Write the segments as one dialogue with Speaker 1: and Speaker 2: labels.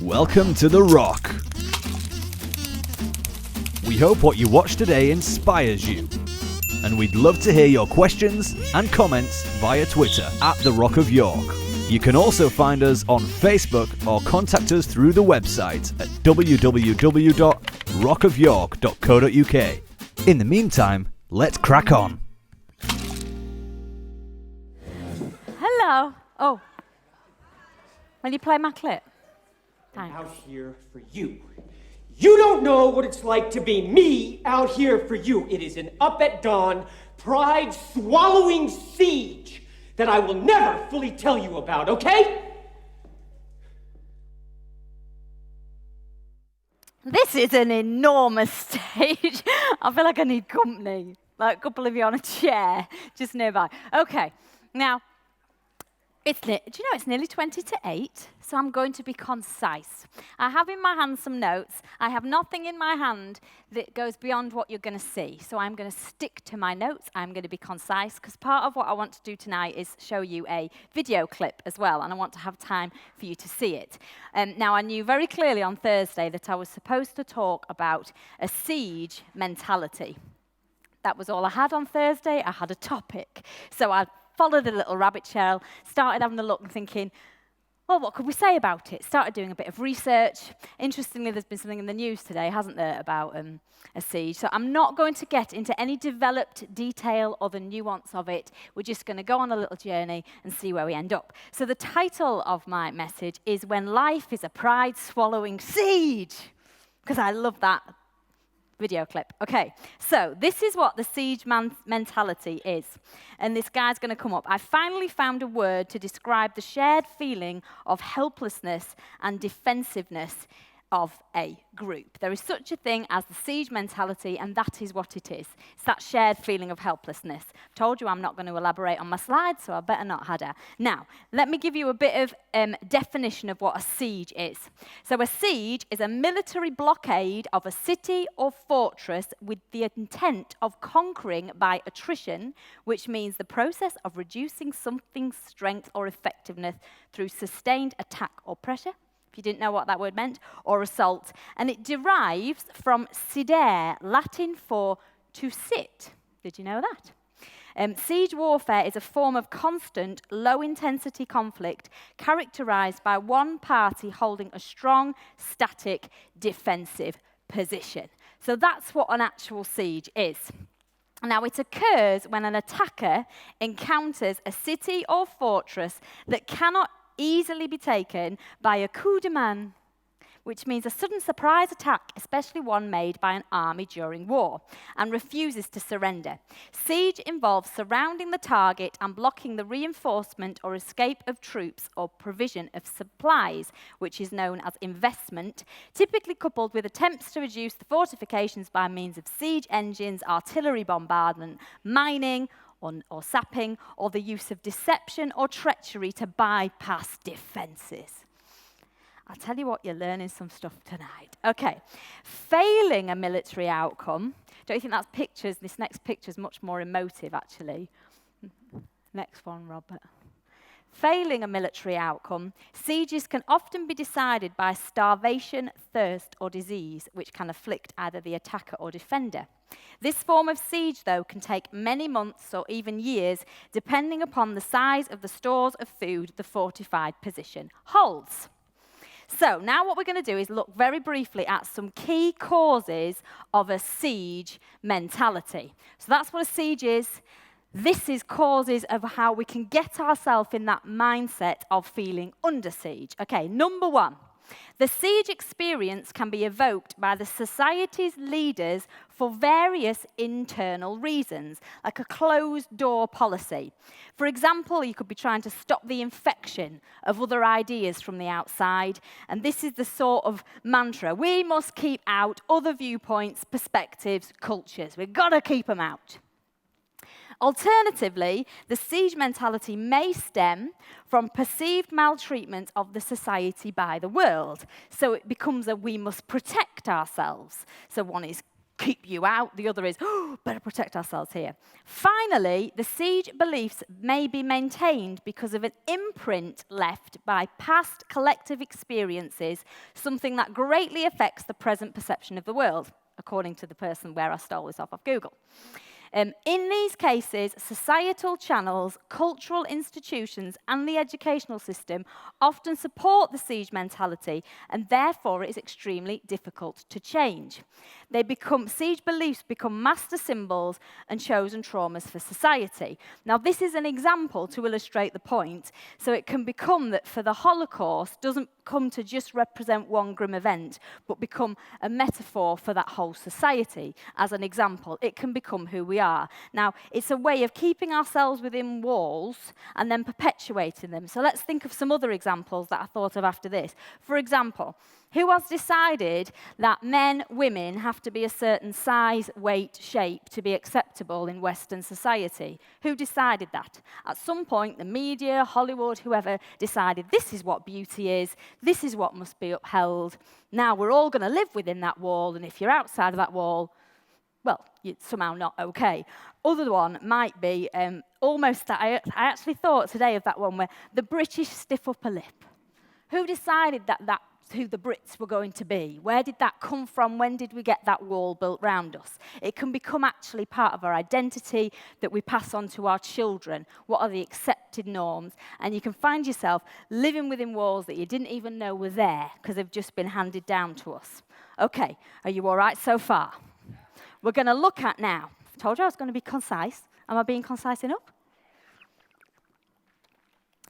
Speaker 1: Welcome to The Rock. We hope what you watch today inspires you. And we'd love to hear your questions and comments via Twitter at The Rock of York. You can also find us on Facebook or contact us through the website at www.rockofyork.co.uk. In the meantime, let's crack on.
Speaker 2: Hello. Oh. Will you play my clip? Thanks.
Speaker 3: Out here for you. You don't know what it's like to be me out here for you. It is an up at dawn, pride-swallowing siege that I will never fully tell you about, okay?
Speaker 2: This is an enormous stage. I feel like I need company. Like a couple of you on a chair just nearby. Okay, now, do you know it's nearly 20 to 8, so I'm going to be concise. I have in my hand some notes. I have nothing in my hand that goes beyond what you're going to see. So I'm going to stick to my notes. I'm going to be concise, because part of what I want to do tonight is show you a video clip as well, and I want to have time for you to see it. Now, I knew very clearly on Thursday that I was supposed to talk about a siege mentality. That was all I had on Thursday. I had a topic. So I followed a little rabbit trail, started having a look and thinking, well, what could we say about it? Started doing a bit of research. Interestingly, there's been something in the news today, hasn't there, about a siege. So I'm not going to get into any developed detail or the nuance of it. We're just going to go on a little journey and see where we end up. So the title of my message is When Life is a Pride-Swallowing Siege, because I love that video clip. Okay, so this is what the siege mentality is. And this guy's going to come up. I finally found a word to describe the shared feeling of helplessness and defensiveness of a group. There is such a thing as the siege mentality, and that is what it is. It's that shared feeling of helplessness. I've told you I'm not going to elaborate on my slides, so I better not, had I? Now, let me give you a bit of definition of what a siege is. So a siege is a military blockade of a city or fortress with the intent of conquering by attrition, which means the process of reducing something's strength or effectiveness through sustained attack or pressure, if you didn't know what that word meant, or assault. And it derives from sidere, Latin for to sit. Did you know that? Siege warfare is a form of constant, low-intensity conflict characterized by one party holding a strong, static, defensive position. So that's what an actual siege is. Now, it occurs when an attacker encounters a city or fortress that cannot easily be taken by a coup de main, which means a sudden surprise attack, especially one made by an army during war, and refuses to surrender. Siege involves surrounding the target and blocking the reinforcement or escape of troops or provision of supplies, which is known as investment, typically coupled with attempts to reduce the fortifications by means of siege engines, artillery bombardment, mining, or sapping, or the use of deception or treachery to bypass defenses. I'll tell you what, you're learning some stuff tonight. Okay, failing a military outcome. Don't you think that's pictures? This next picture is much more emotive, actually. Next one, Robert. Failing a military outcome, sieges can often be decided by starvation, thirst, or disease, which can afflict either the attacker or defender. This form of siege, though, can take many months or even years, depending upon the size of the stores of food the fortified position holds. So now what we're going to do is look very briefly at some key causes of a siege mentality. So that's what a siege is. This is causes of how we can get ourselves in that mindset of feeling under siege. Okay, number one, the siege experience can be evoked by the society's leaders for various internal reasons, like a closed-door policy. For example, you could be trying to stop the infection of other ideas from the outside, and this is the sort of mantra. We must keep out other viewpoints, perspectives, cultures. We've got to keep them out. Alternatively, the siege mentality may stem from perceived maltreatment of the society by the world. So it becomes a we must protect ourselves. So one is keep you out. The other is, better protect ourselves here. Finally, the siege beliefs may be maintained because of an imprint left by past collective experiences, something that greatly affects the present perception of the world, according to the person where I stole this off of Google. In these cases, societal channels, cultural institutions, and the educational system often support the siege mentality, and therefore it is extremely difficult to change. Siege beliefs become master symbols and chosen traumas for society. Now, this is an example to illustrate the point. So it can become that for the Holocaust doesn't come to just represent one grim event, but become a metaphor for that whole society. As an example, it can become who we are. Now, it's a way of keeping ourselves within walls and then perpetuating them. So let's think of some other examples that I thought of after this. For example, who has decided that men, women have to be a certain size, weight, shape to be acceptable in Western society? Who decided that? At some point, the media, Hollywood, whoever decided this is what beauty is, this is what must be upheld. Now we're all going to live within that wall, and if you're outside of that wall, well, you're somehow not okay. Other one might be almost that I actually thought today of that one where the British stiff upper lip. Who decided that that's who the Brits were going to be? Where did that come from? When did we get that wall built round us? It can become actually part of our identity that we pass on to our children. What are the accepted norms? And you can find yourself living within walls that you didn't even know were there because they've just been handed down to us. Okay, are you all right so far? We're going to look at now. I told you I was going to be concise. Am I being concise enough?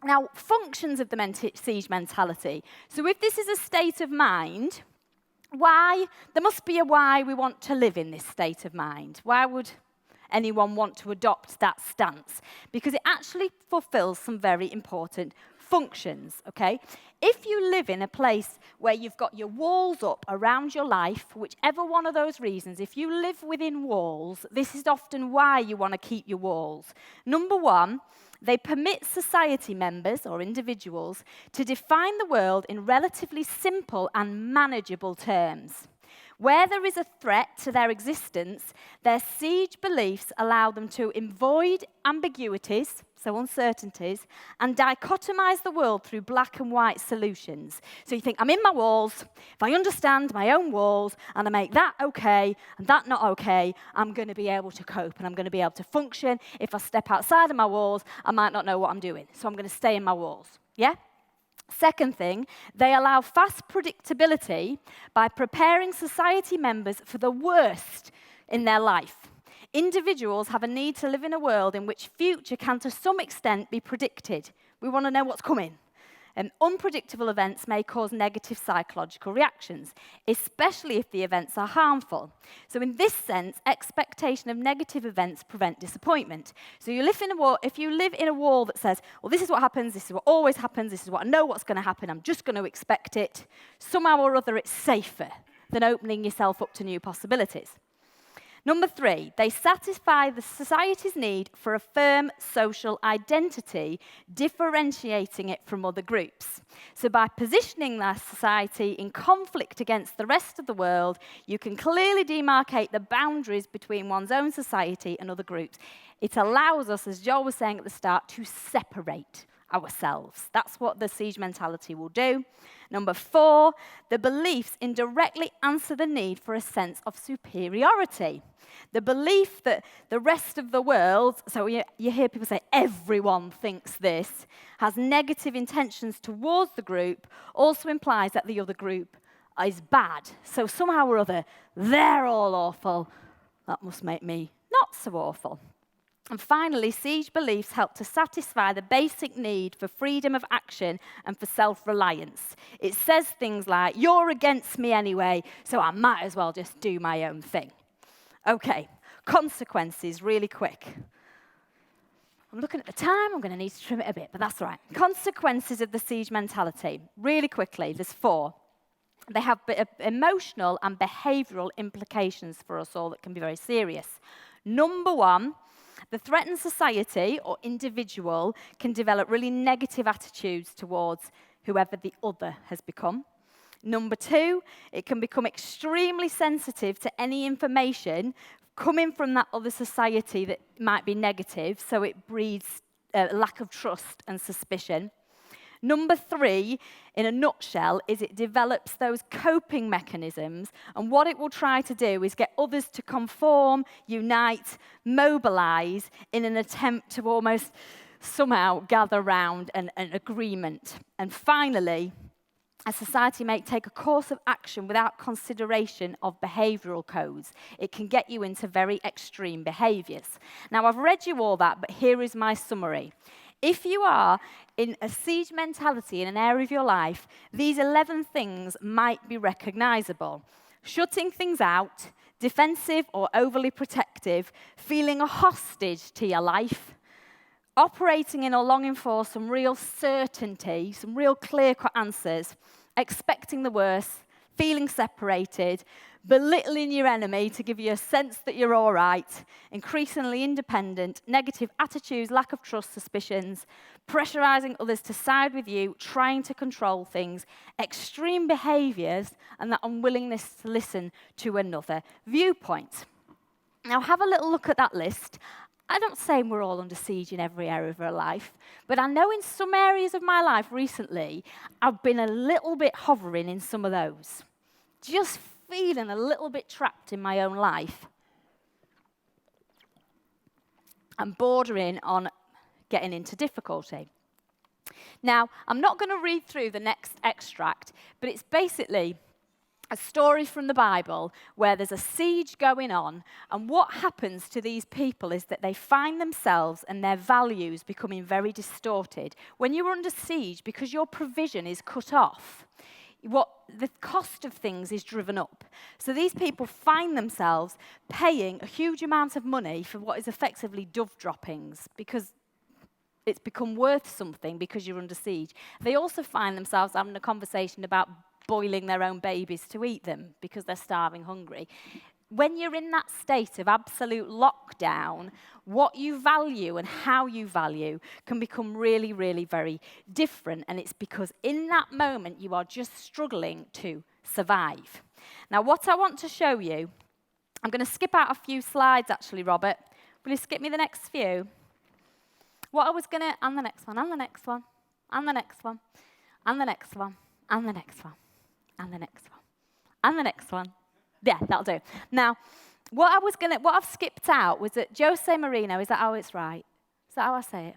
Speaker 2: Now, functions of the siege mentality. So if this is a state of mind, why? There must be a why we want to live in this state of mind. Why would anyone want to adopt that stance? Because it actually fulfills some very important functions, okay? If you live in a place where you've got your walls up around your life, for whichever one of those reasons, if you live within walls, this is often why you want to keep your walls. Number one, they permit society members or individuals to define the world in relatively simple and manageable terms. Where there is a threat to their existence, their siege beliefs allow them to avoid ambiguities, so uncertainties, and dichotomize the world through black and white solutions. So you think, I'm in my walls. If I understand my own walls and I make that okay and that not okay, I'm going to be able to cope and I'm going to be able to function. If I step outside of my walls, I might not know what I'm doing. So I'm going to stay in my walls. Yeah? Second thing, they allow fast predictability by preparing society members for the worst in their life. Individuals have a need to live in a world in which future can to some extent be predicted. We want to know what's coming. And unpredictable events may cause negative psychological reactions, especially if the events are harmful. So in this sense, expectation of negative events prevent disappointment. So you live in a wall, if you live in a wall that says, well, this is what happens, this is what always happens, this is what I know what's going to happen, I'm just going to expect it, somehow or other it's safer than opening yourself up to new possibilities. Number three, they satisfy the society's need for a firm social identity, differentiating it from other groups. So by positioning their society in conflict against the rest of the world, you can clearly demarcate the boundaries between one's own society and other groups. It allows us, as Joel was saying at the start, to separate ourselves. That's what the siege mentality will do. Number four, the beliefs indirectly answer the need for a sense of superiority. The belief that the rest of the world, so you hear people say everyone thinks this, has negative intentions towards the group, also implies that the other group is bad. So somehow or other, they're all awful. That must make me not so awful. And finally, siege beliefs help to satisfy the basic need for freedom of action and for self-reliance. It says things like, you're against me anyway, so I might as well just do my own thing. Okay, consequences, really quick. I'm looking at the time, I'm going to need to trim it a bit, but that's all right. Consequences of the siege mentality, really quickly, there's four. They have emotional and behavioural implications for us all that can be very serious. Number one, the threatened society or individual can develop really negative attitudes towards whoever the other has become. Number 2, it can become extremely sensitive to any information coming from that other society that might be negative, so it breeds a lack of trust and suspicion. Number 3, in a nutshell, is it develops those coping mechanisms, and what it will try to do is get others to conform, unite, mobilize in an attempt to almost somehow gather round an agreement. And finally, a society may take a course of action without consideration of behavioural codes. It can get you into very extreme behaviours. Now, I've read you all that, but here is my summary. If you are in a siege mentality in an area of your life, these 11 things might be recognisable. Shutting things out, defensive or overly protective, feeling a hostage to your life, operating in or longing for some real certainty, some real clear-cut answers, expecting the worst, feeling separated, belittling your enemy to give you a sense that you're all right, increasingly independent, negative attitudes, lack of trust, suspicions, pressurizing others to side with you, trying to control things, extreme behaviors, and that unwillingness to listen to another viewpoint. Now, have a little look at that list. I don't say we're all under siege in every area of our life, but I know in some areas of my life recently, I've been a little bit hovering in some of those. Just feeling a little bit trapped in my own life and bordering on getting into difficulty. Now, I'm not going to read through the next extract, but it's basically a story from the Bible where there's a siege going on, and what happens to these people is that they find themselves and their values becoming very distorted. When you're under siege, because your provision is cut off, the cost of things is driven up. So these people find themselves paying a huge amount of money for what is effectively dove droppings because it's become worth something because you're under siege. They also find themselves having a conversation about boiling their own babies to eat them because they're starving hungry. When you're in that state of absolute lockdown, what you value and how you value can become really, really very different. And it's because in that moment, you are just struggling to survive. Now, what I want to show you, I'm going to skip out a few slides, actually, Robert. Will you skip me the next few? What I was going to, and the next one, and the next one, and the next one, and the next one, and the next one, and the next one, and the next one. Yeah, that'll do. Now, what I've skipped out was that Jose Mourinho, is that how it's right? Is that how I say it?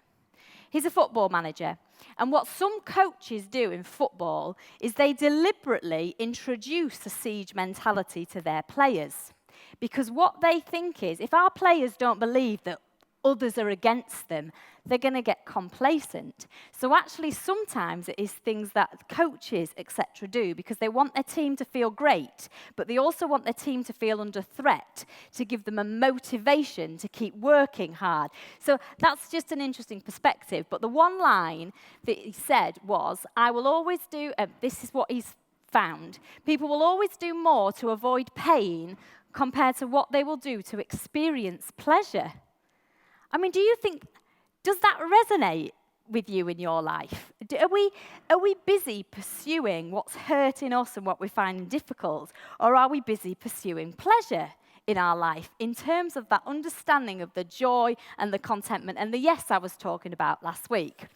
Speaker 2: He's a football manager. And what some coaches do in football is they deliberately introduce a siege mentality to their players. Because what they think is, if our players don't believe that others are against them, they're going to get complacent. So actually, sometimes it is things that coaches, etc., do because they want their team to feel great, but they also want their team to feel under threat to give them a motivation to keep working hard. So that's just an interesting perspective. But the one line that he said was, I will always do, this is what he's found, people will always do more to avoid pain compared to what they will do to experience pleasure. I mean, do you think, does that resonate with you in your life? Are we busy pursuing what's hurting us and what we're finding difficult, or are we busy pursuing pleasure in our life in terms of that understanding of the joy and the contentment and the yes I was talking about last week?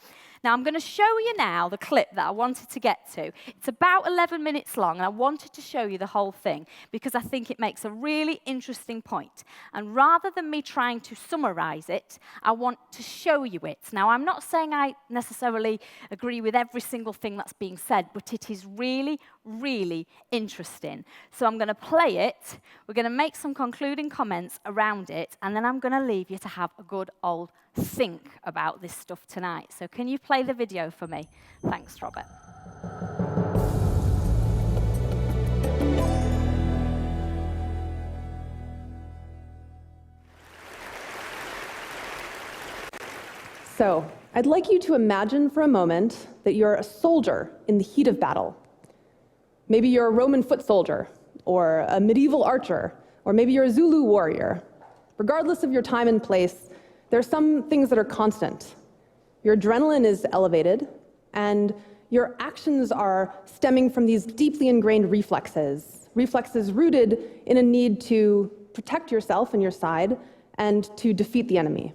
Speaker 2: Now, I'm going to show you now the clip that I wanted to get to. It's about 11 minutes long, and I wanted to show you the whole thing because I think it makes a really interesting point. And rather than me trying to summarize it, I want to show you it. Now, I'm not saying I necessarily agree with every single thing that's being said, but it is really, really interesting. So I'm going to play it. We're going to make some concluding comments around it, and then I'm going to leave you to have a good old think about this stuff tonight. So can you play the video for me? Thanks, Robert.
Speaker 4: So, I'd like you to imagine for a moment that you're a soldier in the heat of battle. Maybe you're a Roman foot soldier, or a medieval archer, or maybe you're a Zulu warrior. Regardless of your time and place, there are some things that are constant. Your adrenaline is elevated, and your actions are stemming from these deeply ingrained reflexes rooted in a need to protect yourself and your side and to defeat the enemy.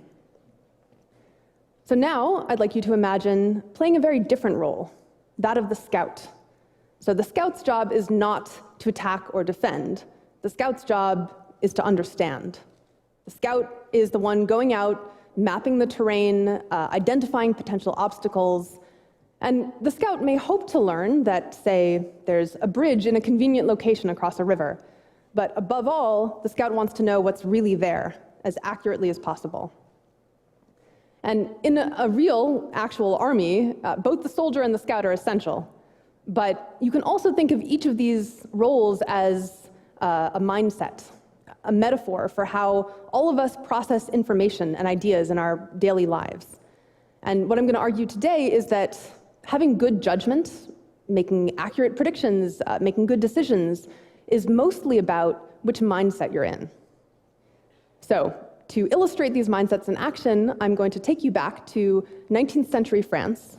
Speaker 4: So now I'd like you to imagine playing a very different role, that of the scout. So the scout's job is not to attack or defend. The scout's job is to understand. The scout is the one going out, mapping the terrain, identifying potential obstacles, and the scout may hope to learn that, say, there's a bridge in a convenient location across a river. But above all, the scout wants to know what's really there, as accurately as possible. And in a real, actual army, both the soldier and the scout are essential. But you can also think of each of these roles as a mindset, a metaphor for how all of us process information and ideas in our daily lives. And what I'm going to argue today is that having good judgment, making accurate predictions, making good decisions, is mostly about which mindset you're in. So, to illustrate these mindsets in action, I'm going to take you back to 19th century France,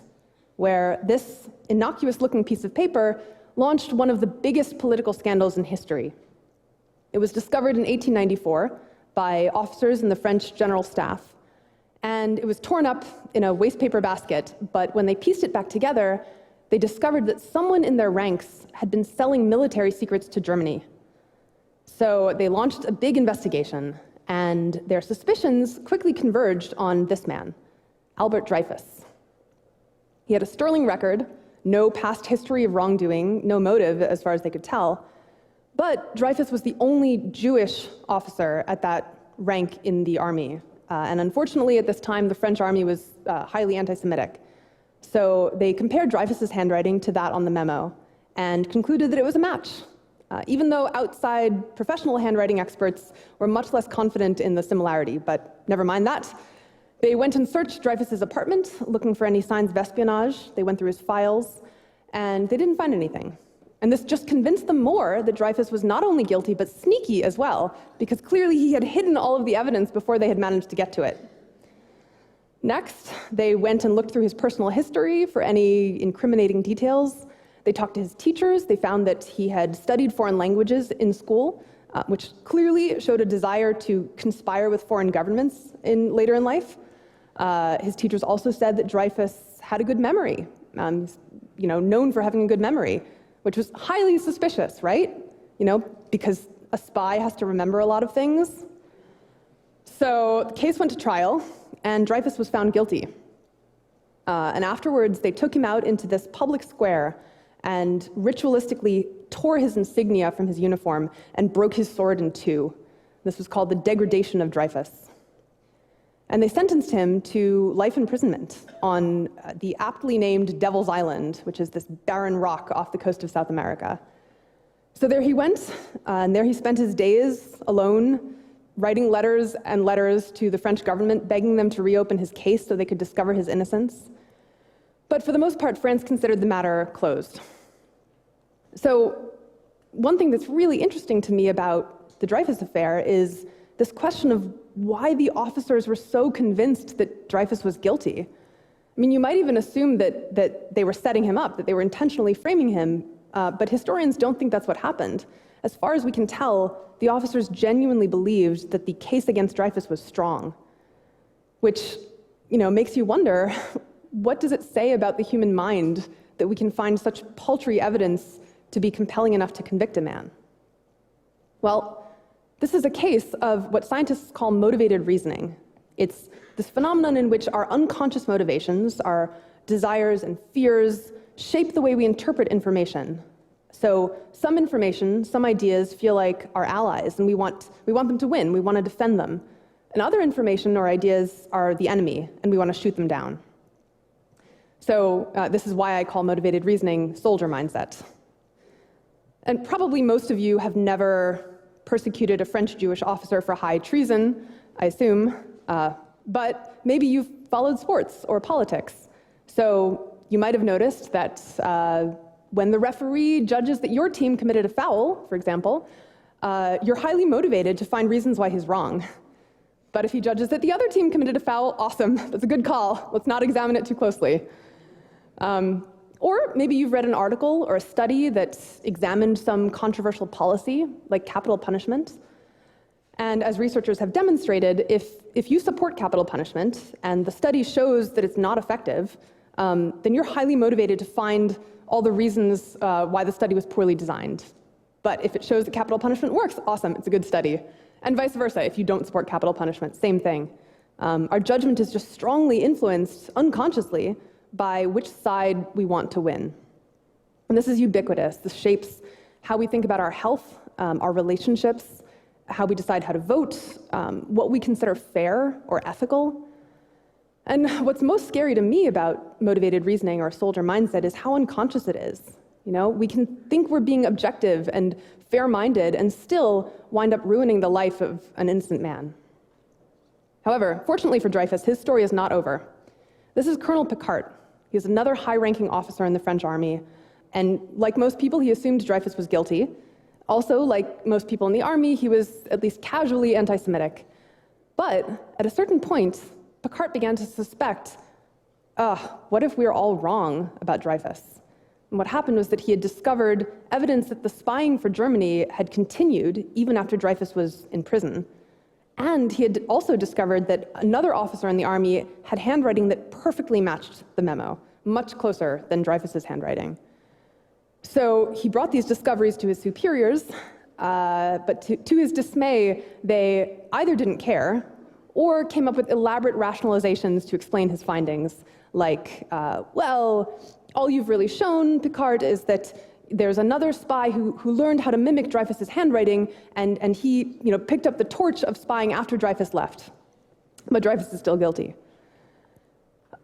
Speaker 4: where this innocuous-looking piece of paper launched one of the biggest political scandals in history. It was discovered in 1894 by officers in the French General Staff, and it was torn up in a wastepaper basket, but when they pieced it back together, they discovered that someone in their ranks had been selling military secrets to Germany. So they launched a big investigation, and their suspicions quickly converged on this man, Albert Dreyfus. He had a sterling record, no past history of wrongdoing, no motive as far as they could tell, but Dreyfus was the only Jewish officer at that rank in the army. And unfortunately, at this time, the French army was highly anti-Semitic. So they compared Dreyfus's handwriting to that on the memo and concluded that it was a match, even though outside professional handwriting experts were much less confident in the similarity. But never mind that. They went and searched Dreyfus's apartment, looking for any signs of espionage. They went through his files, and they didn't find anything. And this just convinced them more that Dreyfus was not only guilty, but sneaky as well, because clearly he had hidden all of the evidence before they had managed to get to it. Next, they went and looked through his personal history for any incriminating details. They talked to his teachers. They found that he had studied foreign languages in school, which clearly showed a desire to conspire with foreign governments later in life. His teachers also said that Dreyfus had a good memory, known for having a good memory, which was highly suspicious, right? Because a spy has to remember a lot of things. So the case went to trial, and Dreyfus was found guilty. And afterwards, they took him out into this public square and ritualistically tore his insignia from his uniform and broke his sword in two. This was called the degradation of Dreyfus. And they sentenced him to life imprisonment on the aptly named Devil's Island, which is this barren rock off the coast of South America. So there he went, and there he spent his days alone, writing letters and letters to the French government, begging them to reopen his case so they could discover his innocence. But for the most part, France considered the matter closed. So one thing that's really interesting to me about the Dreyfus affair is this question of why the officers were so convinced that Dreyfus was guilty. I mean, you might even assume that they were setting him up, that they were intentionally framing him, but historians don't think that's what happened. As far as we can tell, the officers genuinely believed that the case against Dreyfus was strong, which, makes you wonder, what does it say about the human mind that we can find such paltry evidence to be compelling enough to convict a man? Well, this is a case of what scientists call motivated reasoning. It's this phenomenon in which our unconscious motivations, our desires and fears, shape the way we interpret information. So some information, some ideas feel like our allies, and we want them to win, we want to defend them. And other information or ideas are the enemy, and we want to shoot them down. So this is why I call motivated reasoning soldier mindset. And probably most of you have never persecuted a French Jewish officer for high treason, I assume, but maybe you've followed sports or politics. So you might have noticed that when the referee judges that your team committed a foul, for example, you're highly motivated to find reasons why he's wrong. But if he judges that the other team committed a foul, awesome, that's a good call. Let's not examine it too closely. Or maybe you've read an article or a study that examined some controversial policy, like capital punishment. And as researchers have demonstrated, if you support capital punishment and the study shows that it's not effective, then you're highly motivated to find all the reasons why the study was poorly designed. But if it shows that capital punishment works, awesome, it's a good study. And vice versa, if you don't support capital punishment, same thing. Our judgment is just strongly influenced, unconsciously, by which side we want to win. And this is ubiquitous. This shapes how we think about our health, our relationships, how we decide how to vote, what we consider fair or ethical. And what's most scary to me about motivated reasoning or soldier mindset is how unconscious it is. You know, we can think we're being objective and fair-minded and still wind up ruining the life of an innocent man. However, fortunately for Dreyfus, his story is not over. This is Colonel Picquart. He's another high-ranking officer in the French army, and like most people, he assumed Dreyfus was guilty. Also, like most people in the army, he was at least casually anti-Semitic. But at a certain point, Picquart began to suspect, what if we're all wrong about Dreyfus? And what happened was that he had discovered evidence that the spying for Germany had continued even after Dreyfus was in prison. And he had also discovered that another officer in the army had handwriting that perfectly matched the memo, much closer than Dreyfus's handwriting. So he brought these discoveries to his superiors, but to his dismay, they either didn't care or came up with elaborate rationalizations to explain his findings, like, well, all you've really shown, Picquart, is that there's another spy who learned how to mimic Dreyfus's handwriting, and he picked up the torch of spying after Dreyfus left. But Dreyfus is still guilty.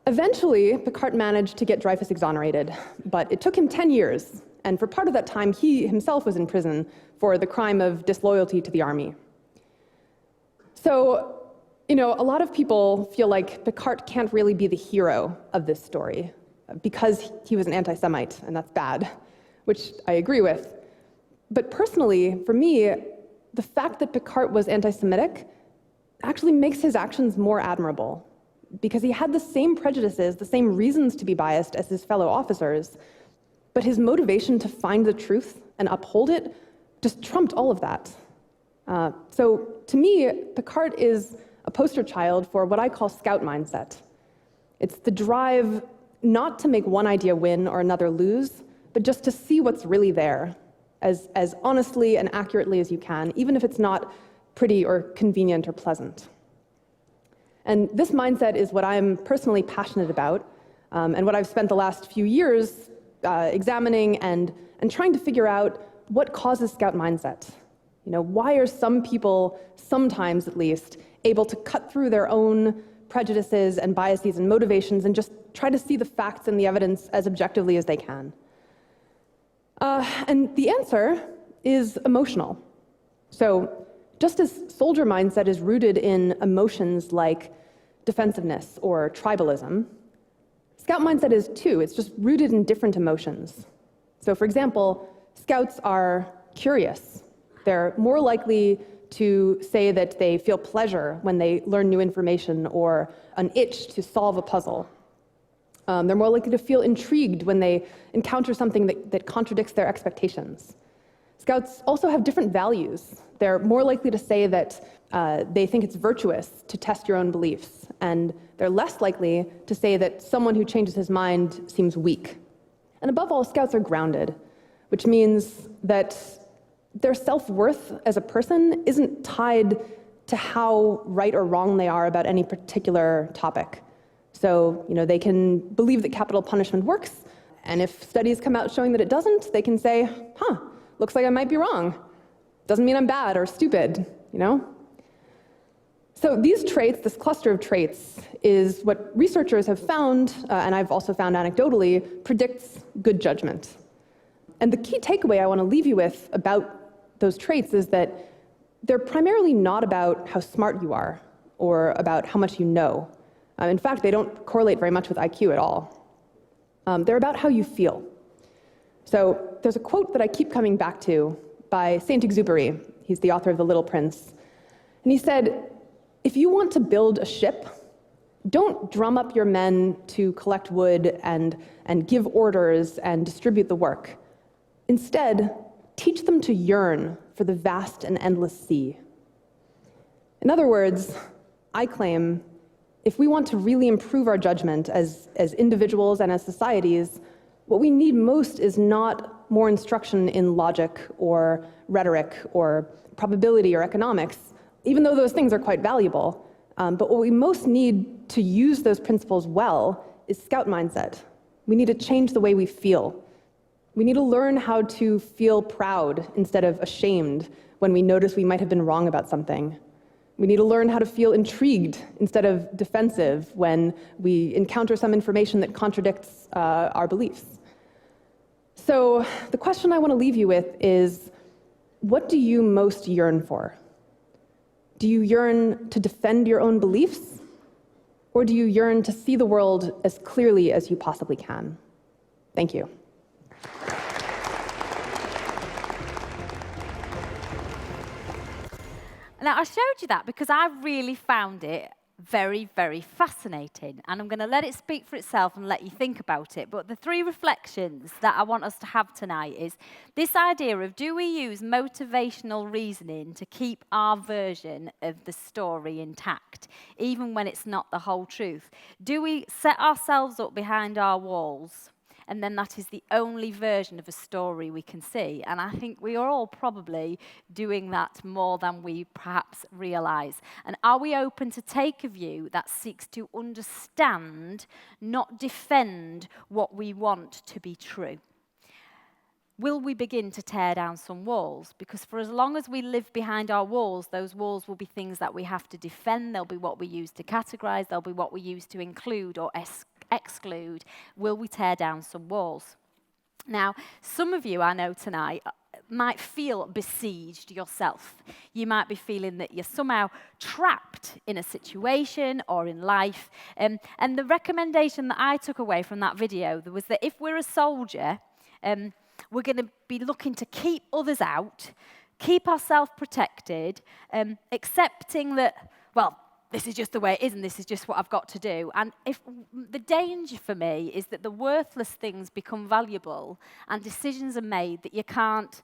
Speaker 4: Eventually, Picquart managed to get Dreyfus exonerated, but it took him 10 years, and for part of that time, he himself was in prison for the crime of disloyalty to the army. So, a lot of people feel like Picquart can't really be the hero of this story because he was an anti-Semite, and that's bad, which I agree with. But personally, for me, the fact that Picquart was anti-Semitic actually makes his actions more admirable, because he had the same prejudices, the same reasons to be biased as his fellow officers, but his motivation to find the truth and uphold it just trumped all of that. So to me, Picquart is a poster child for what I call scout mindset. It's the drive not to make one idea win or another lose, but just to see what's really there as honestly and accurately as you can, even if it's not pretty or convenient or pleasant. And this mindset is what I'm personally passionate about, and what I've spent the last few years examining and trying to figure out what causes scout mindset. Why are some people, sometimes at least, able to cut through their own prejudices and biases and motivations and just try to see the facts and the evidence as objectively as they can? And the answer is emotional. So just as soldier mindset is rooted in emotions like defensiveness or tribalism, scout mindset is too. It's just rooted in different emotions. So for example, scouts are curious. They're more likely to say that they feel pleasure when they learn new information or an itch to solve a puzzle. They're more likely to feel intrigued when they encounter something that contradicts their expectations. Scouts also have different values. They're more likely to say that they think it's virtuous to test your own beliefs, and they're less likely to say that someone who changes his mind seems weak. And above all, scouts are grounded, which means that their self-worth as a person isn't tied to how right or wrong they are about any particular topic. So, they can believe that capital punishment works, and if studies come out showing that it doesn't, they can say, looks like I might be wrong. Doesn't mean I'm bad or stupid, So these traits, this cluster of traits, is what researchers have found, and I've also found anecdotally, predicts good judgment. And the key takeaway I want to leave you with about those traits is that they're primarily not about how smart you are or about how much you know. In fact, they don't correlate very much with IQ at all. They're about how you feel. So there's a quote that I keep coming back to by Saint-Exupéry. He's the author of The Little Prince. And he said, if you want to build a ship, Don't drum up your men to collect wood and give orders and distribute the work. Instead, teach them to yearn for the vast and endless sea. In other words, I claim, if we want to really improve our judgment as individuals and as societies, what we need most is not more instruction in logic or rhetoric or probability or economics, even though those things are quite valuable. But what we most need to use those principles well is scout mindset. We need to change the way we feel. We need to learn how to feel proud instead of ashamed when we notice we might have been wrong about something. We need to learn how to feel intrigued instead of defensive when we encounter some information that contradicts our beliefs. So the question I want to leave you with is, what do you most yearn for? Do you yearn to defend your own beliefs? Or do you yearn to see the world as clearly as you possibly can? Thank you.
Speaker 2: Now, I showed you that because I really found it very, very fascinating. And I'm going to let it speak for itself and let you think about it. But the three reflections that I want us to have tonight is this idea of, do we use motivational reasoning to keep our version of the story intact, even when it's not the whole truth? Do we set ourselves up behind our walls, and then that is the only version of a story we can see? And I think we are all probably doing that more than we perhaps realize. And are we open to take a view that seeks to understand, not defend what we want to be true? Will we begin to tear down some walls? Because for as long as we live behind our walls, those walls will be things that we have to defend. They'll be what we use to categorize. They'll be what we use to include or exclude. Will we tear down some walls? Now, some of you I know tonight might feel besieged yourself. You might be feeling that you're somehow trapped in a situation or in life. And the recommendation that I took away from that video was that if we're a soldier, we're going to be looking to keep others out, keep ourselves protected, accepting that, well, this is just the way it is, and this is just what I've got to do. And if the danger for me is that the worthless things become valuable and decisions are made that you can't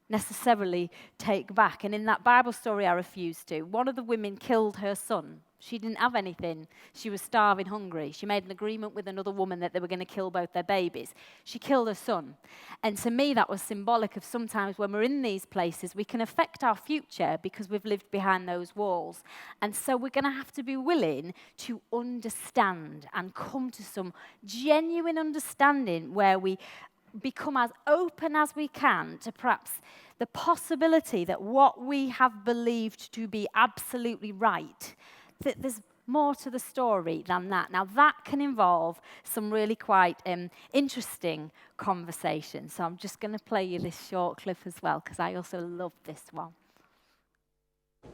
Speaker 2: necessarily take back. And in that Bible story I refused to, one of the women killed her son. She didn't have anything. She was starving, hungry. She made an agreement with another woman that they were going to kill both their babies. She killed her son. And to me, that was symbolic of sometimes when we're in these places, we can affect our future because we've lived behind those walls. And so we're going to have to be willing to understand and come to some genuine understanding where we become as open as we can to perhaps the possibility that what we have believed to be absolutely right, that there's more to the story than that. Now, that can involve some really quite interesting conversations. So I'm just going to play you this short clip as well, because I also love this one.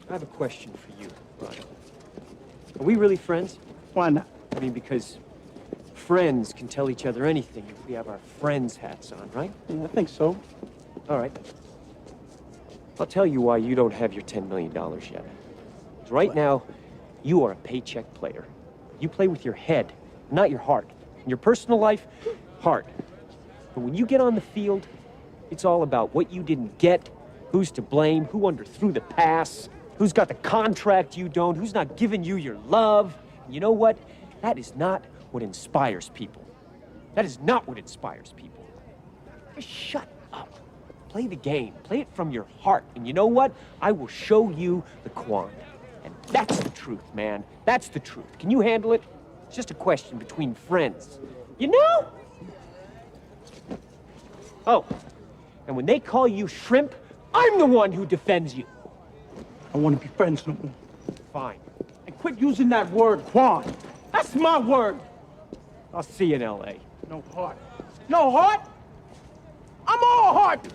Speaker 3: I have a question for you, Ron. Are we really friends?
Speaker 5: Why not?
Speaker 3: I mean, because friends can tell each other anything if we have our friends hats on, right?
Speaker 5: Yeah, I think so.
Speaker 3: All right. I'll tell you why you don't have your $10 million yet. 'Cause right now, you are a paycheck player. You play with your head, not your heart. In your personal life, heart. But when you get on the field, it's all about what you didn't get, who's to blame, who underthrew the pass, who's got the contract you don't, who's not giving you your love. And you know what? That is not what inspires people. That is not what inspires people. Just shut up. Play the game. Play it from your heart. And you know what? I will show you the Quan. And that's the truth, man. That's the truth. Can you handle it? It's just a question between friends. You know? Oh, and when they call you shrimp, I'm the one who defends you.
Speaker 5: I want to be friends no more.
Speaker 3: Fine.
Speaker 5: And quit using that word, Quan. That's my word.
Speaker 3: I'll see you in L.A.
Speaker 5: No heart. No heart? I'm all heart.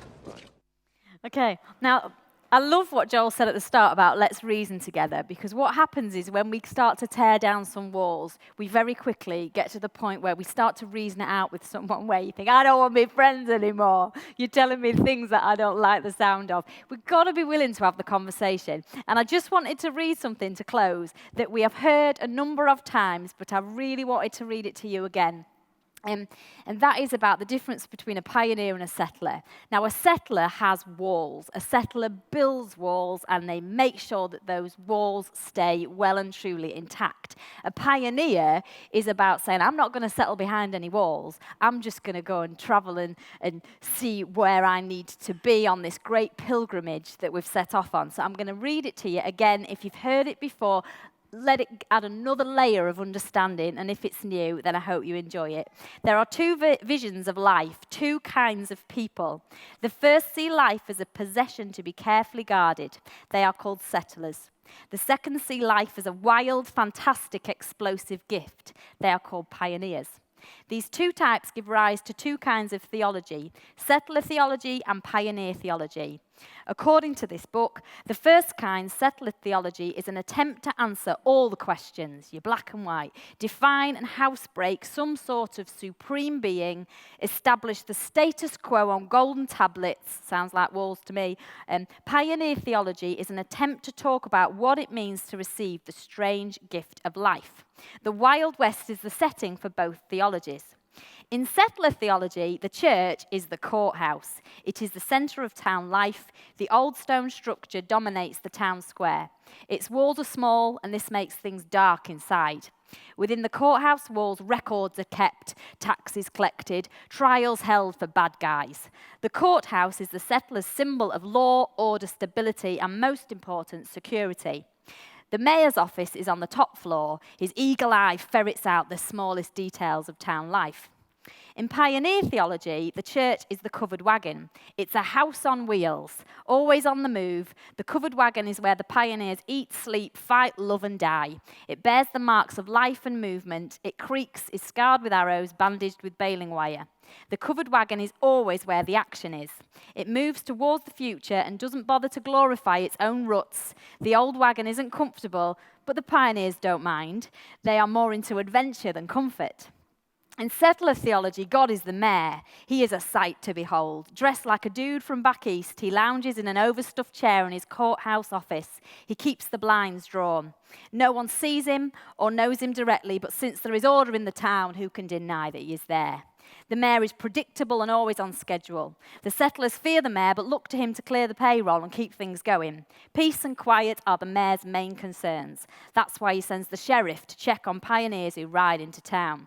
Speaker 2: Okay, now, I love what Joel said at the start about let's reason together, because what happens is when we start to tear down some walls, we very quickly get to the point where we start to reason it out with someone where you think, I don't want to be friends anymore. You're telling me things that I don't like the sound of. We've got to be willing to have the conversation. And I just wanted to read something to close that we have heard a number of times, but I really wanted to read it to you again. And that is about the difference between a pioneer and a settler. Now, a settler has walls. A settler builds walls, and they make sure that those walls stay well and truly intact. A pioneer is about saying, I'm not going to settle behind any walls. I'm just going to go and travel and see where I need to be on this great pilgrimage that we've set off on. So I'm going to read it to you again. If you've heard it before, let it add another layer of understanding, and if it's new, then I hope you enjoy it. There are two visions of life, two kinds of people. The first see life as a possession to be carefully guarded. They are called settlers. The second see life as a wild, fantastic, explosive gift. They are called pioneers. These two types give rise to two kinds of theology, settler theology and pioneer theology. According to this book, the first kind, settler theology, is an attempt to answer all the questions, your black and white, define and housebreak some sort of supreme being, establish the status quo on golden tablets, sounds like walls to me. Pioneer theology is an attempt to talk about what it means to receive the strange gift of life. The Wild West is the setting for both theologies. In settler theology, the church is the courthouse. It is the center of town life. The old stone structure dominates the town square. Its walls are small, and this makes things dark inside. Within the courthouse walls, records are kept, taxes collected, trials held for bad guys. The courthouse is the settler's symbol of law, order, stability, and most important, security. The mayor's office is on the top floor. His eagle eye ferrets out the smallest details of town life. In pioneer theology, the church is the covered wagon. It's a house on wheels, always on the move. The covered wagon is where the pioneers eat, sleep, fight, love, and die. It bears the marks of life and movement. It creaks, is scarred with arrows, bandaged with baling wire. The covered wagon is always where the action is. It moves towards the future and doesn't bother to glorify its own ruts. The old wagon isn't comfortable, but the pioneers don't mind. They are more into adventure than comfort. In settler theology, God is the mayor. He is a sight to behold. Dressed like a dude from back east, he lounges in an overstuffed chair in his courthouse office. He keeps the blinds drawn. No one sees him or knows him directly, but since there is order in the town, who can deny that he is there? The mayor is predictable and always on schedule. The settlers fear the mayor, but look to him to clear the payroll and keep things going. Peace and quiet are the mayor's main concerns. That's why he sends the sheriff to check on pioneers who ride into town.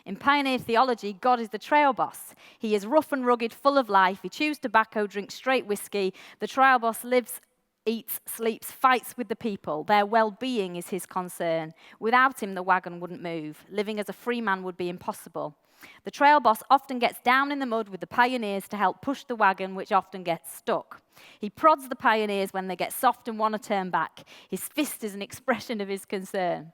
Speaker 2: In pioneer theology, God is the trail boss. He is rough and rugged, full of life. He chews tobacco, drinks straight whiskey. The trail boss lives, eats, sleeps, fights with the people. Their well-being is his concern. Without him, the wagon wouldn't move. Living as a free man would be impossible. The trail boss often gets down in the mud with the pioneers to help push the wagon, which often gets stuck. He prods the pioneers when they get soft and want to turn back. His fist is an expression of his concern.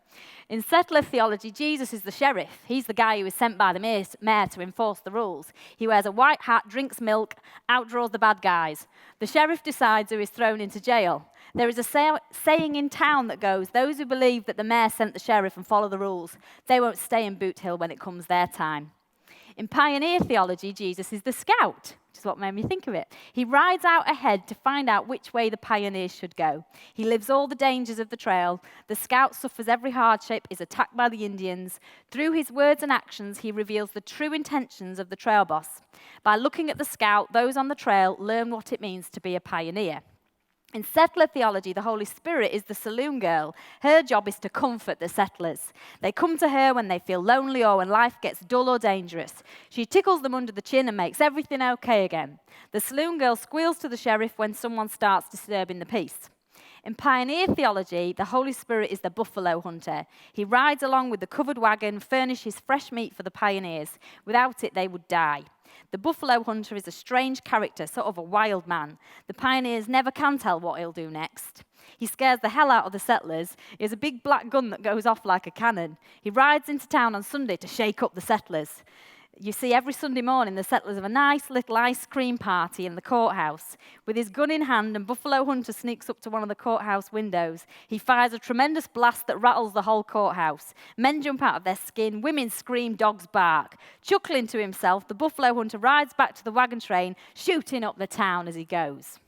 Speaker 2: In settler theology, Jesus is the sheriff. He's the guy who is sent by the mayor to enforce the rules. He wears a white hat, drinks milk, outdraws the bad guys. The sheriff decides who is thrown into jail. There is a saying in town that goes, those who believe that the mayor sent the sheriff and follow the rules, they won't stay in Boot Hill when it comes their time. In pioneer theology, Jesus is the scout, which is what made me think of it. He rides out ahead to find out which way the pioneers should go. He lives all the dangers of the trail. The scout suffers every hardship, is attacked by the Indians. Through his words and actions, he reveals the true intentions of the trail boss. By looking at the scout, those on the trail learn what it means to be a pioneer. In settler theology, the Holy Spirit is the saloon girl. Her job is to comfort the settlers. They come to her when they feel lonely or when life gets dull or dangerous. She tickles them under the chin and makes everything okay again. The saloon girl squeals to the sheriff when someone starts disturbing the peace. In pioneer theology, the Holy Spirit is the buffalo hunter. He rides along with the covered wagon, furnishes fresh meat for the pioneers. Without it, they would die. The buffalo hunter is a strange character, sort of a wild man. The pioneers never can tell what he'll do next. He scares the hell out of the settlers. He has a big black gun that goes off like a cannon. He rides into town on Sunday to shake up the settlers. you see every Sunday morning the settlers have a nice little ice cream party in the courthouse. With his gun in hand and Buffalo Hunter sneaks up to one of the courthouse windows. He fires a tremendous blast that rattles the whole courthouse. Men jump out of their skin, women scream, dogs bark. Chuckling to himself, the Buffalo Hunter rides back to the wagon train, shooting up the town as he goes.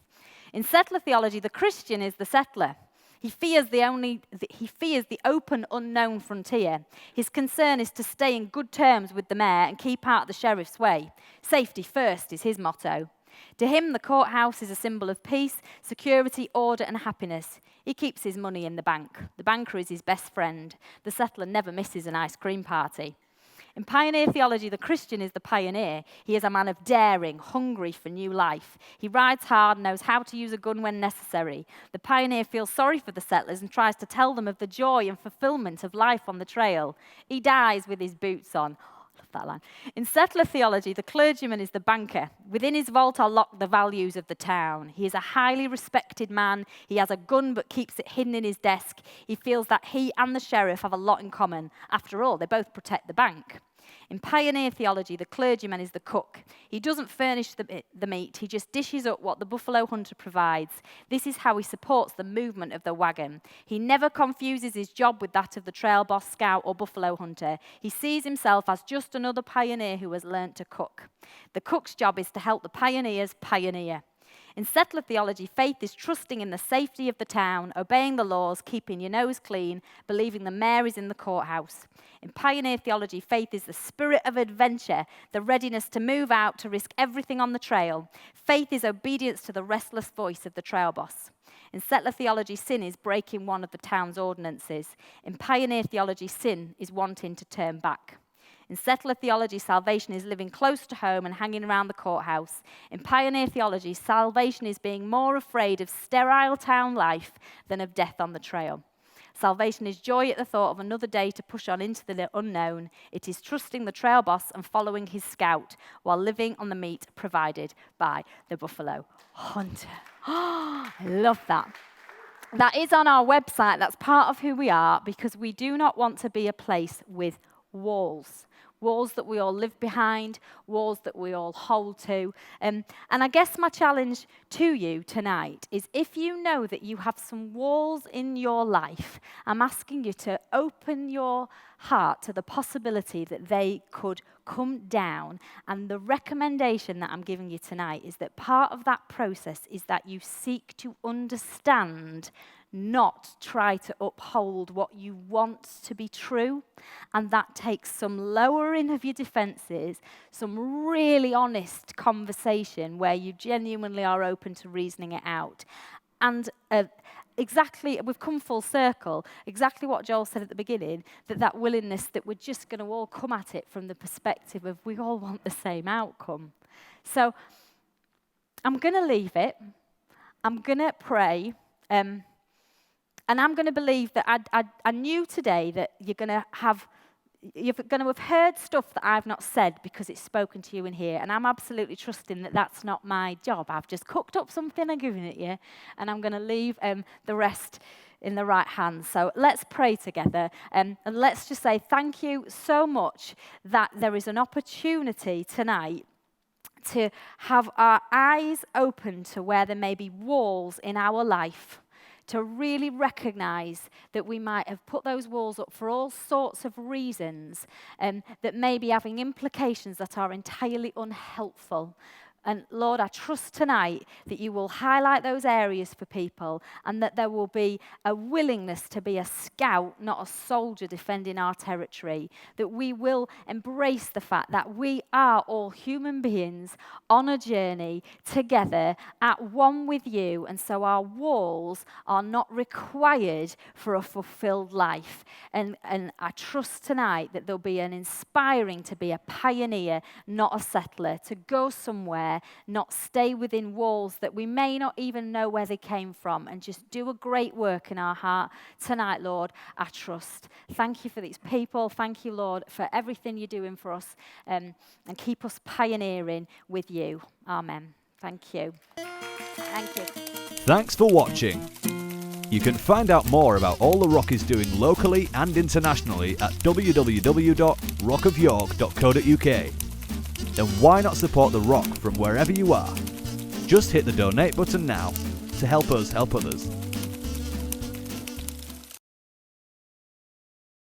Speaker 2: In settler theology, the Christian is the settler. He fears the open, unknown frontier. His concern is to stay in good terms with the mayor and keep out of the sheriff's way. Safety first is his motto. To him, the courthouse is a symbol of peace, security, order, and happiness. He keeps his money in the bank. The banker is his best friend. The settler never misses an ice cream party. In pioneer theology, the Christian is the pioneer. He is a man of daring, hungry for new life. He rides hard and knows how to use a gun when necessary. The pioneer feels sorry for the settlers and tries to tell them of the joy and fulfillment of life on the trail. He dies with his boots on. Love that line. In settler theology, the clergyman is the banker. Within his vault are locked the values of the town. He is a highly respected man. He has a gun but keeps it hidden in his desk. He feels that he and the sheriff have a lot in common. After all, they both protect the bank. In pioneer theology, the clergyman is the cook. He doesn't furnish the meat, he just dishes up what the Buffalo Hunter provides. This is how he supports the movement of the wagon. He never confuses his job with that of the trail boss, scout, or Buffalo Hunter. He sees himself as just another pioneer who has learnt to cook. The cook's job is to help the pioneers pioneer. In settler theology, faith is trusting in the safety of the town, obeying the laws, keeping your nose clean, believing the mayor is in the courthouse. In pioneer theology, faith is the spirit of adventure, the readiness to move out, to risk everything on the trail. Faith is obedience to the restless voice of the trail boss. In settler theology, sin is breaking one of the town's ordinances. In pioneer theology, sin is wanting to turn back. In settler theology, salvation is living close to home and hanging around the courthouse. In pioneer theology, salvation is being more afraid of sterile town life than of death on the trail. Salvation is joy at the thought of another day to push on into the unknown. It is trusting the trail boss and following his scout while living on the meat provided by the Buffalo Hunter. I love that. That is on our website. That's part of who we are, because we do not want to be a place with walls. Walls that we all live behind, walls that we all hold to. And I guess my challenge to you tonight is, if you know that you have some walls in your life, I'm asking you to open your heart to the possibility that they could come down. And the recommendation that I'm giving you tonight is that part of that process is that you seek to understand, not try to uphold what you want to be true. And that takes some lowering of your defenses, some really honest conversation where you genuinely are open to reasoning it out. And exactly, we've come full circle, exactly what Joel said at the beginning, that willingness that we're just going to all come at it from the perspective of we all want the same outcome. So I'm going to leave it. I'm going to pray. And I'm going to believe that I knew today that you're going to have heard stuff that I've not said because it's spoken to you in here. And I'm absolutely trusting that that's not my job. I've just cooked up something and given it you. And I'm going to leave the rest in the right hands. So let's pray together. And let's just say thank you so much that there is an opportunity tonight to have our eyes open to where there may be walls in our life, to really recognize that we might have put those walls up for all sorts of reasons, that may be having implications that are entirely unhelpful. And Lord, I trust tonight that you will highlight those areas for people, and that there will be a willingness to be a scout, not a soldier defending our territory. That we will embrace the fact that we are all human beings on a journey together at one with you. And so our walls are not required for a fulfilled life. And I trust tonight that there'll be an inspiring to be a pioneer, not a settler, to go somewhere, not stay within walls that we may not even know where they came from, and just do a great work in our heart tonight, Lord. I trust. Thank you for these people. Thank you, Lord, for everything you're doing for us, and keep us pioneering with you. Amen. Thank you. Thank you.
Speaker 1: Thanks for watching. You can find out more about all the Rock is doing locally and internationally at www.rockofyork.co.uk. then why not support The Rock from wherever you are? Just hit the donate button now to help us help others.